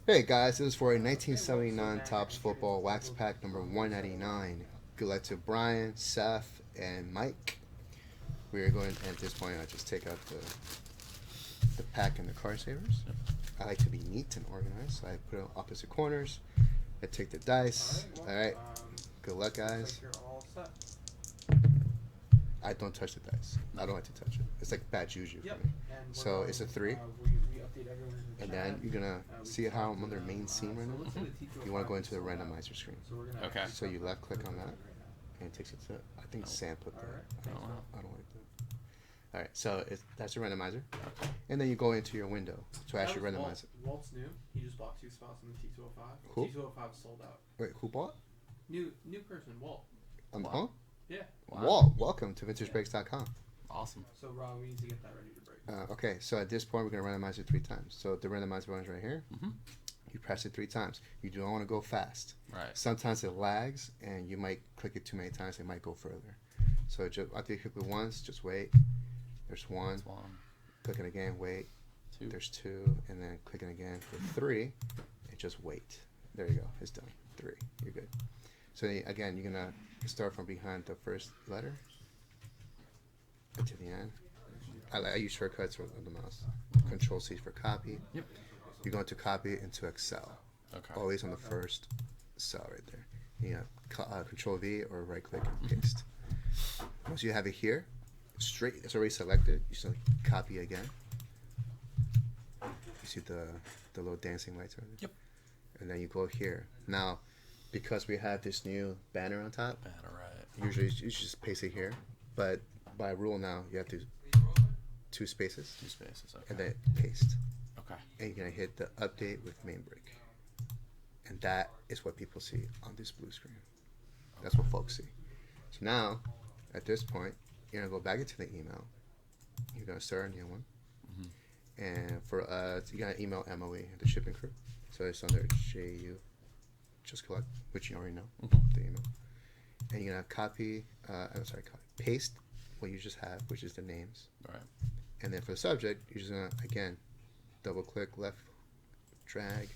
Hey guys, this is for a 1979 Topps Football Wax Pack number 199. Good luck to Brian, Seth, and Mike. We are going, at this point, I just take out the pack and the card savers. I like to be neat and organized, so I put it on opposite corners. I take the dice. Alright, good luck, guys. I don't touch the dice. I don't like to touch it. It's like bad juju for me. So it's a 3. And then you're gonna see how I'm on their main scene right now. You want to go into the randomizer screen. Okay. So you left click on that, and it takes you to. I think Sam put that. I don't like that. All right, so that's your randomizer, and then you go into your window to actually randomize it. Walt's new. He just bought 2 spots in the T205. Who? T205 sold out. Wait, who bought? New person, Walt. Huh? Yeah. Wow. Walt, welcome to VintageBreaks.com. Awesome. So Rob, we need to get that ready to break. Okay, so at this point we're gonna randomize it 3 times. So the randomizer button is right here. Mm-hmm. You press it 3 times. You don't want to go fast. Right. Sometimes it lags, and you might click it too many times. It might go further. So just after you click it once, just wait. There's 1. That's 1. Click it again. Wait. 2. There's 2, and then click it again for 3, and just wait. There you go. It's done. 3. You're good. So again, you're gonna start from behind the first letter to the end. I use shortcuts on the mouse. Control C for copy. Yep. You're going to copy it into Excel. Okay. Always on the first cell right there. You know, Control V or right click and paste. Once you have it here, straight, it's already selected. You just copy again. You see the little dancing lights right there? Yep. And then you go here. Now, because we have this new banner on top, Right. usually you just paste it here. But by rule now, you have to 2 spaces 2 spaces. Okay. and then paste. Okay. And you're going to hit the update with main break. And that is what people see on this blue screen. That's what folks see. So now, at this point, you're going to go back into the email. You're going to start a new one. Mm-hmm. And for us, you're going to email MOE, the shipping crew. So it's under JU, just collect, which you already know, the email. And you're going to copy, paste what you just have, which is the names. Right. And then for the subject, you're just going to, again, double click, left, drag,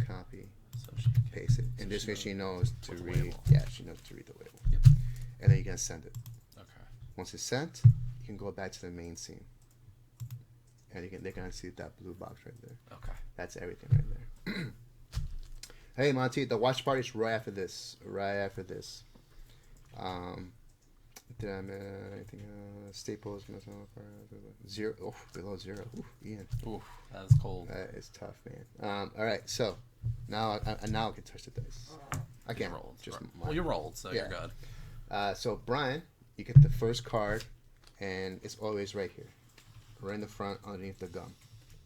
copy, So she can paste it. so And this she way knows she knows to what the read. label. Yeah, she knows to read the label. Yep. And then you're going to send it. Okay. Once it's sent, you can go back to the main scene. And they're going to see that blue box right there. Okay. That's everything right there. Hey, Monty, the watch party's right after this. Did I miss anything? Staples, 0. Oh, below 0. Ooh, Ian. Ooh, that's cold. That is tough, man. All right, so now I can touch the dice. I can't roll. just Well, you rolled, so Yeah. you're good. So Brian, you get the first card, and it's always right here, right in the front, underneath the gum.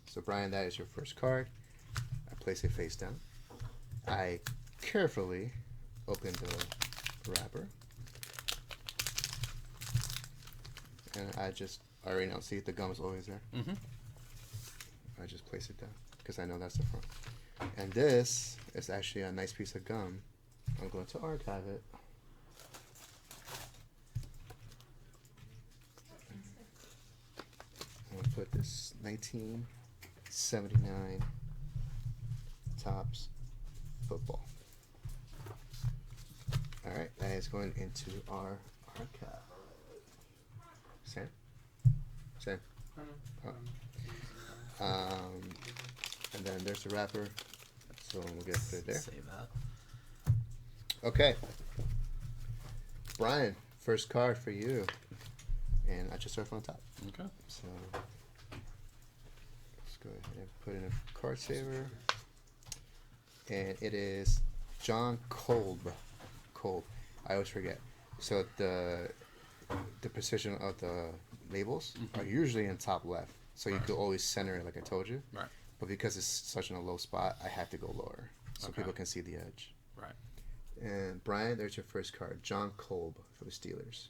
So Brian, that is your first card. I place it face down. I carefully open the wrapper, and I already now see the gum is always there. Mm-hmm. I just place it down because I know that's the front. And this is actually a nice piece of gum. I'm going to archive it. I'm going to put this 1979 Topps Football. All right, that is going into our archive. Sam? And then there's the wrapper, so we'll get it there. Save that. Okay, Brian, first card for you, and I just start from the top. Okay. So let's go ahead and put in a card saver, and it is John Kolb. I always forget. So the position of the labels are usually in top left, so you could always center it like I told you. Right. But because it's such in a low spot, I have to go lower so Okay. people can see the edge. Right. And Brian, there's your first card, John Kolb for the Steelers.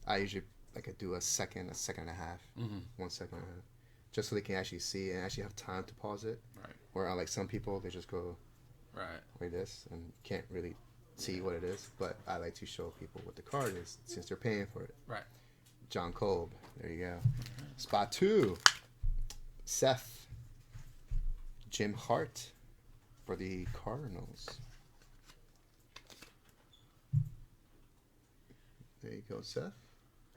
I usually I do a second and a half, 1 second and a half, just so they can actually see and actually have time to pause it. Right. Where like some people, they just go Right. like this and can't really see what it is. But I like to show people what the card is since they're paying for it. Right. John Kolb, there you go. Spot 2, Seth, Jim Hart for the Cardinals. There you go, Seth.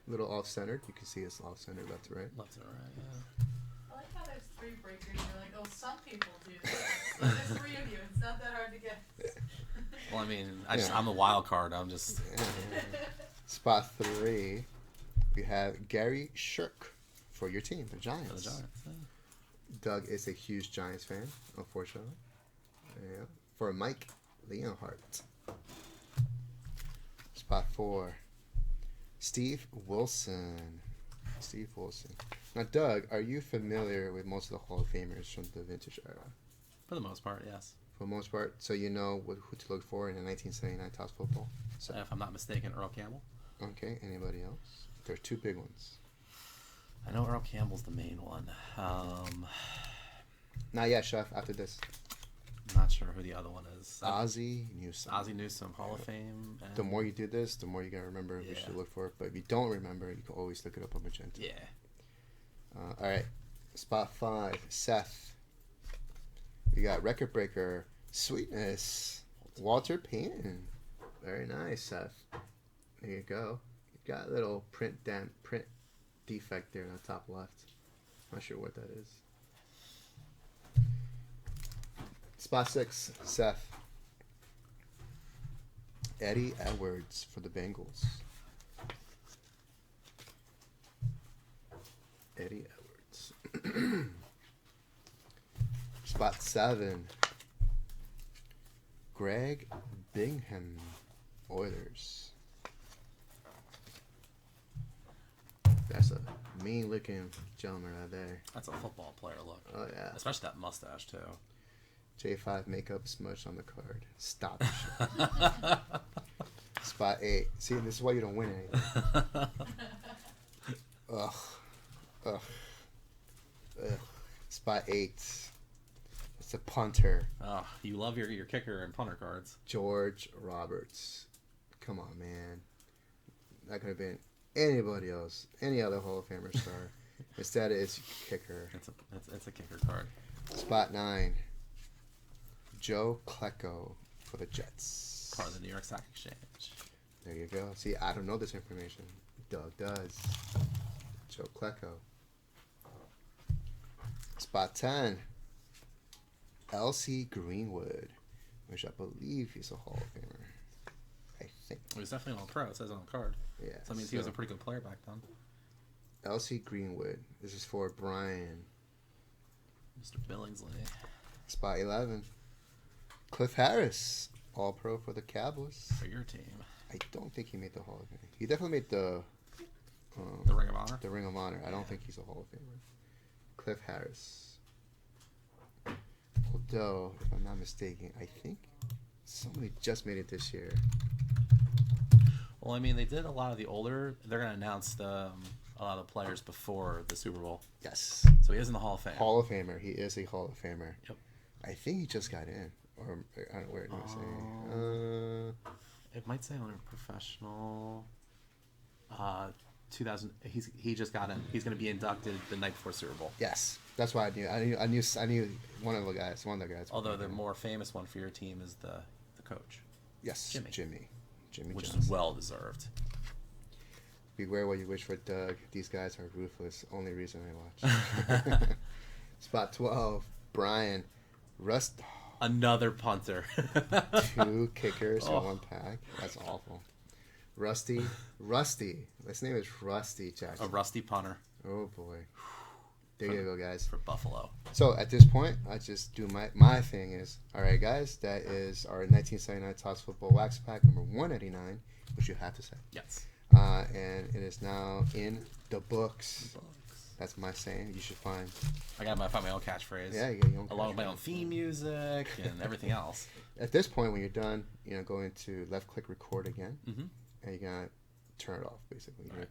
Little off-centered. You can see it's off-centered left to right. Left and right, yeah. I like how there's 3 breakers. You're like, oh, some people do this. There's 3 of you. It's not that hard to guess. Well, I mean, I'm a wild card. I'm just... Spot 3, we have Gary Shirk for your team, the Giants. For the Giants, yeah. Doug is a huge Giants fan, unfortunately. Yeah. For Mike Leonhardt. Spot 4, Steve Wilson. Steve Wilson. Now, Doug, are you familiar with most of the Hall of Famers from the vintage era? For the most part, yes. For the most part, so you know who to look for in the 1979 Topps football? So, If I'm not mistaken, Earl Campbell. okay, anybody else? There are 2 big ones. I know Earl Campbell's the main one. Not yet, Chef, after this. I'm not sure who the other one is. Ozzie Newsome. Ozzie Newsome, Hall of Fame. And... The more you do this, the more you gotta remember who you should look for. But if you don't remember, you can always look it up on Magenta. Yeah. All right. Spot 5, Seth. We got record breaker, Sweetness, Walter Payton. Very nice, Seth. There you go. You got a little print defect there in the top left. Not sure what that is. Spot 6, Seth. Eddie Edwards for the Bengals. Eddie Edwards. Spot 7, Greg Bingham, Oilers. That's a mean looking gentleman right there. That's a football player look. Oh yeah. Especially that mustache, too. J5 makeup smudged on the card. Stop. Spot 8. See, this is why you don't win anything. Ugh. Ugh. Ugh. Spot 8. It's a punter. Oh, you love your kicker and punter cards. George Roberts. Come on, man. That could have been anybody else. Any other Hall of Famer star. Instead, it's kicker. It's a kicker card. Spot 9. Joe Klecko for the Jets. Part of the New York Stock Exchange. There you go. See, I don't know this information. Doug does. Joe Klecko. Spot 10. L.C. Greenwood, which I believe he's a Hall of Famer. I think. He was definitely on pro. It says on the card. Yeah. So that means he was a pretty good player back then. L.C. Greenwood. This is for Brian. Mr. Billingsley. Spot 11. Cliff Harris, All Pro for the Cowboys. For your team. I don't think he made the Hall of Fame. He definitely made the Ring of Honor? The Ring of Honor. I don't think he's a Hall of Famer. Cliff Harris. Although, if I'm not mistaken, I think somebody just made it this year. Well, I mean, they did a lot of the older. They're going to announce a lot of the players before the Super Bowl. Yes. So he is in the Hall of Fame. Hall of Famer. He is a Hall of Famer. Yep. I think he just got in. Or, I don't know where it was saying. It might say on professional. 2000. He just got in. He's going to be inducted the night before Super Bowl. Yes. That's why I knew one of the guys. Although the more famous one for your team is the coach. Yes, Jimmy which Johnson. is well deserved. Beware what you wish for, Doug. These guys are ruthless. Only reason I watch. Spot 12, Brian. Another punter. 2 kickers in 1 pack. That's awful. Rusty. His name is Rusty Jackson. A rusty punter. Oh boy. There you go, guys. For Buffalo. So at this point, I just do my thing is, all right, guys, that is our 1979 Topps Football Wax Pack number 189, which you have to say. Yes. And it is now in the books. That's my saying. You should find. I gotta find my own catchphrase. Yeah, you got your own along with my own theme music and everything else. At this point, when you're done, go into left click record again, and you're gonna turn it off. Basically, you're gonna